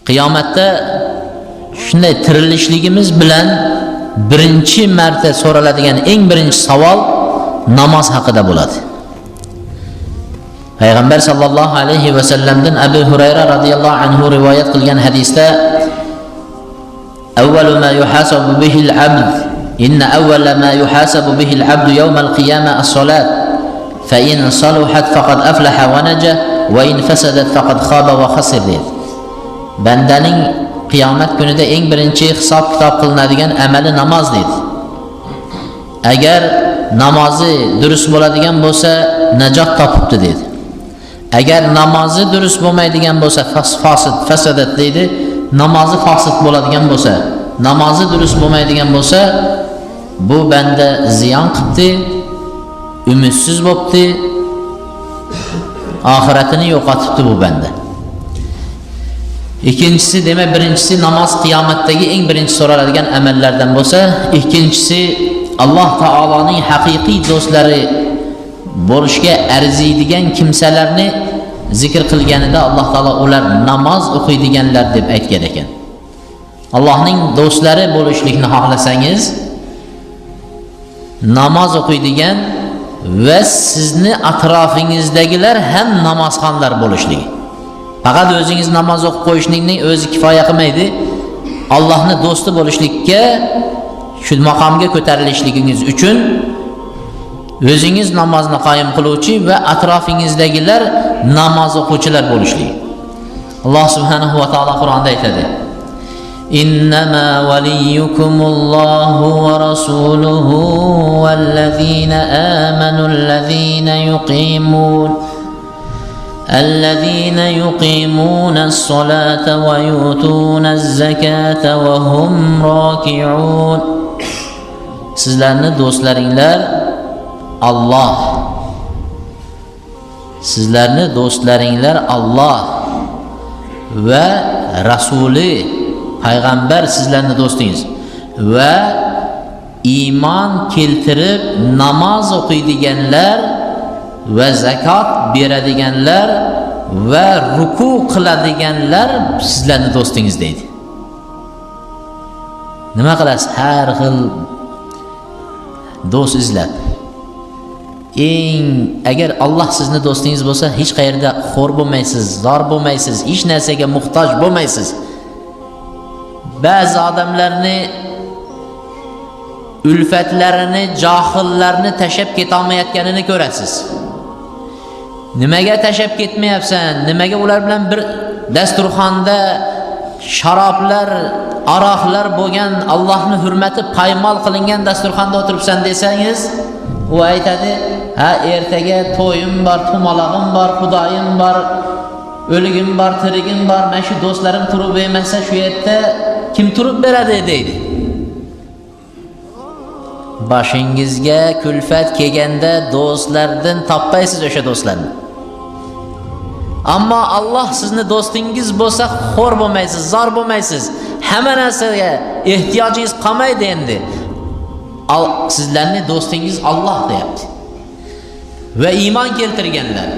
qiyomatda shunday tirilishligimiz bilan birinchi marta so'raladigan eng birinchi savol namoz haqida bo'ladi. Payg'ambar sallallohu alayhi va sallamdan Abu Hurayra radhiyallohu anhu rivoyat qilgan hadisda avvalu ma yuhasabu bihi al-'abd inna awwala ma yuhasabu bihi al-'abd yawm al-qiyamah as-salat fa in saluhat faqad aflaha wa naja wa in fasadat faqad khaba wa khasir. Bandaning qiyomat kunida eng birinchi hisob kitob qilinadigan amali namoz dedi. Agar namozi durust bo'ladigan bo'lsa najot topibdi dedi. Agar namozi durust bo'lmaydigan bo'lsa fasadat deydi. Namozi fasid bo'ladigan bo'lsa, namozi durust bo'lmaydigan bo'lsa, bu banda ziyon qildi, umidsiz bo'libdi, oxiratini yo'qotibdi bu banda. Ikkinchisi, demak, birinchisi namoz qiyomatdagi eng birinchi so'raladigan amallardan bo'lsa, ikkinchisi Alloh taoloning haqiqiy do'stlari bo'lishga arziydigan kimsalarni zikr qilganida Alloh taolo ular namoz o'qiydiganlar deb aytgan ekan. Allohning do'stlari bo'lishlikni xohlasangiz, namoz o'qiydigan va sizni atrofingizdagilar ham namozxonlar bo'lishligi. Faqat o'zingiz namoz o'qib qo'yishlikning o'zi kifoya qilmaydi. Allohning do'sti bo'lishlikka, shu maqomga ko'tarilishligingiz uchun o'zingiz namozni qoyim qiluvchi va atrofingizdagilar namoz o'quvchilar bo'lishligi. Alloh subhanahu va taolo Qur'onda aytadi: "Innama waliyukumullohu va rasuluhu vallazina amanu الذين يقيمون الصلاة ويؤتون الزكاة وهم راكعون." Sizlarni do'stlaringlar Allah. Sizlarni do'stlaringlar Allah va Rasuli, payg'ambar sizlarni do'stingiz va iymon keltirib namoz o'qiydiganlar va zakot beradiganlar va ruku qiladiganlar sizlarni do'stingiz deydi. Nima qilasiz? Har xil do'st izlab. Agar Alloh sizni do'stingiz bo'lsa, hech qayerda xo'r bo'lmaysiz, zor bo'lmaysiz, hech narsaga muhtoj bo'lmaysiz. Ba'zi odamlarni ulfatlarini, johillarni tashab keta olmayotganini ko'rasiz. Nimaga tashab ketmayapsan? Nimaga ular bilan bir dasturxonda sharoblar, aroqlar bo'lgan, Allohning hurmati paymol qilingan dasturxonda o'tiribsan desangiz, u aytadi: "Ha, ertaga to'yim bor, tumalog'im bor, xudoyim bor, o'ligim bor, tirigim bor, mana shu do'stlarim turib bermasa shu yerda kim turib beradi?" deydi. Boshingizga kulfat kelganda do'stlardan topmaysiz o'sha do'stlarni. Ammo Alloh sizni do'stingiz bo'lsa, xo'r bo'lmaysiz, zor bo'lmaysiz. Hamma narsaga ehtiyojingiz qolmaydi endi. Sizlarning do'stingiz Alloh deyapti. Va iymon keltirganlar,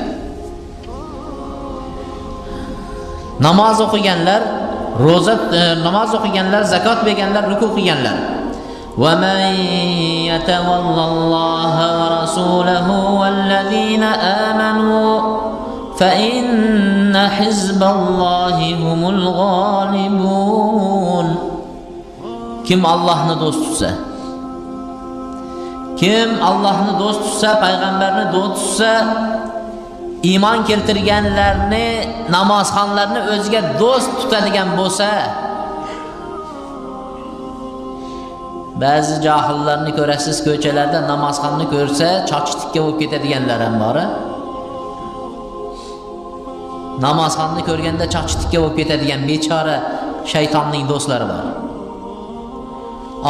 namoz o'qiganlar, namoz o'qiganlar, zakot berganlar, ruku qilganlar. وَمَنْ يَتَوَلَّ اللَّهَ وَرَسُولَهُ وَالَّذِينَ آمَنُوا فَإِنَّ حِزْبَ اللَّهِ هُمُ الْغَالِبُونَ. Kim Allohni do'st tutsa, kim Allohni do'st tutsa, payg'ambarni do'st tutsa, iymon keltirganlarni, namozxonlarni o'ziga do'st tutadigan bo'lsa, ba'zi johillarni ko'rasiz, ko'chalarda namozxonni ko'rsa chochi tikka bo'lib ketadiganlar ham bor. Namozxonni ko'rganda chochi tikka bo'lib ketadigan bechora shaytonning do'stlari bor.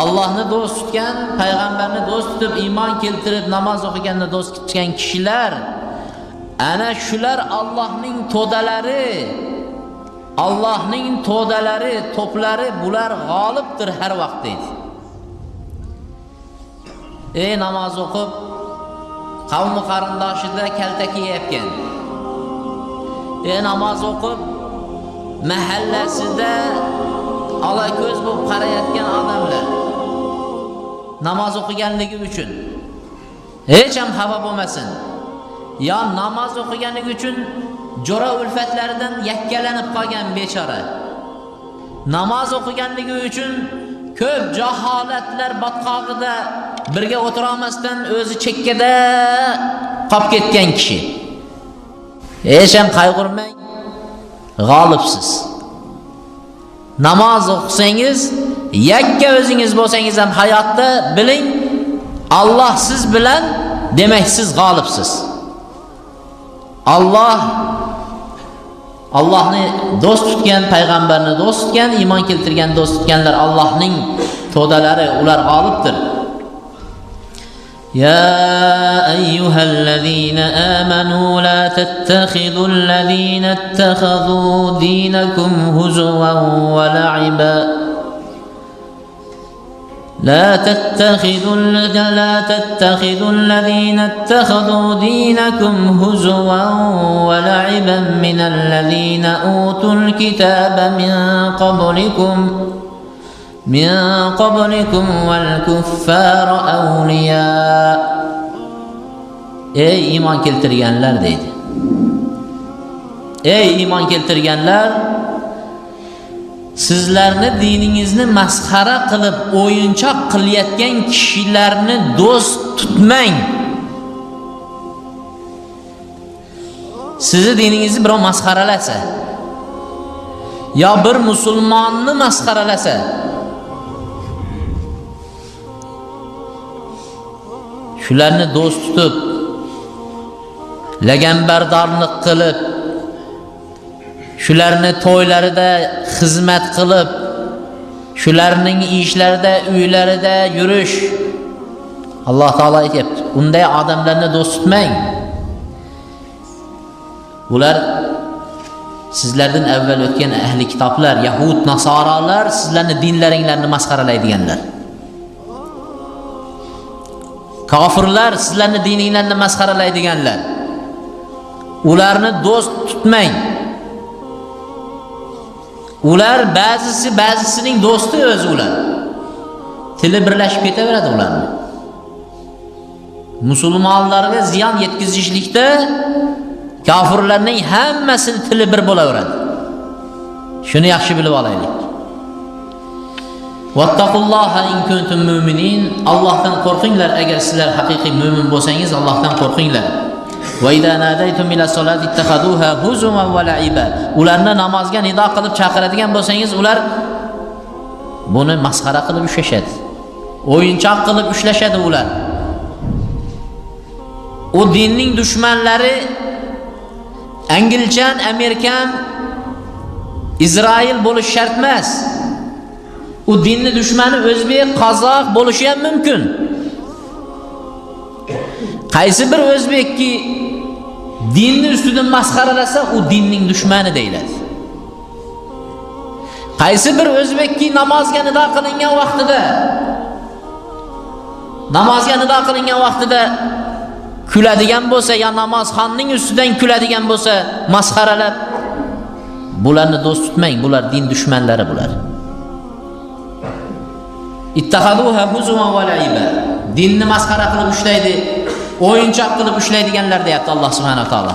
Allohni do'st tutgan, payg'ambarni do'st tutib, iymon keltirib, namoz o'qiganni do'st tutgan kishilar, ana shular Allohning to'dalari. Allohning to'dalari, to'plari, bular g'olibdir har vaqt deydi. Namoz o'qib qavmi qarindoshida kaltak yeyapgan. Namoz o'qib mahallasida alako'z bo'lib qarayotgan odamlar namoz o'qiganligi uchun hech ham xafa bo'lmasin. Ya namoz o'qiganligi uchun jo'ra ulfatlaridan yakkalanib qolgan bechora. Namoz o'qiganligi uchun ko'p jaholatlar botqog'ida birga o'tira olmasdan o'zi chekkada qolib ketgan kishi. Hech ham qayg'urmang, g'olibsiz. Namoz o'qisangiz, yakka o'zingiz bo'lsangiz ham hayotda biling, Alloh siz bilan, demak siz g'olibsiz. Allohni do'st tutgan, payg'ambarni do'st tutgan, iymon keltirgan do'st tutganlar Allohning to'dalari, ular g'olibdir. يا أيها الذين آمنوا لا تتخذوا الذين اتخذوا دينكم هزوا ولعبا لا تتخذوا الذين اتخذوا دينكم هزوا ولعبا من الذين أوتوا الكتاب من قبلكم والكفار أولياء. Ey iymon keltirganlar deydi. Ey iymon keltirganlar, sizlarni diningizni masxara qilib, o'yinchoq qilayotgan kishilarni do'st tutmang. Sizni diningizni birov masxaralasa, yo bir musulmonni masxaralasa, shularni do'st tutib, laganbardorlik qilib, shularni to'ylarida xizmat qilib, shularning ishlarida, uylarida yurish. Alloh taolo aytibdi, unday odamlarni do'st tutmang. Ular sizlardan avval o'tgan ahli kitoblar, yahud, nasoralar sizlarni dinlaringlarni masxaralaydiganlar. Kofirlar sizlarni dininglarni masxaralaydiganlar. Ularni do'st tutmang. Ular ba'zisining do'sti o'zi ular. Tili birlashib ketaveradi ularni. Musulmonlarga ziyon yetkazishlikda kofirlarning hammasi tili bir bo'laveradi. Shuni yaxshi bilib olaylik. Vattaqulloha in kuntum mu'minin. Allohdan qo'rqinglar agar sizlar haqiqiy mu'min bo'lsangiz, Allohdan qo'rqinglar. Va idza nadaytum ila solati ittaxaduha huzuwan va la'iba. Ularni namozga nido qilib chaqiradigan bo'lsangiz, ular buni masxara qilib ushlashadi. O'yinchoq qilib ushlashadi ular. U dinning dushmanlari Angilchan, Amerikan, Izroil bo'lish shart emas. U dinning dushmani o'zbek, qozoq bo'lishi ham mumkin. Qaysi bir o'zbekki dinni ustidan masxaralasa, u dinning dushmani deyiladi. Qaysi bir o'zbekki namozga nido qilingan vaqtida kuladigan bo'lsa, ya namozxonning ustidan kuladigan bo'lsa, masxaralab, bularni do'st tutmang, bular din dushmanlari bular. Ittahaduha huzuwan va la'iba. Dinni masxara qilib ushlaydi, o'yinchoq qilib ushlaydiganlar deyapti Alloh subhanahu va taolo.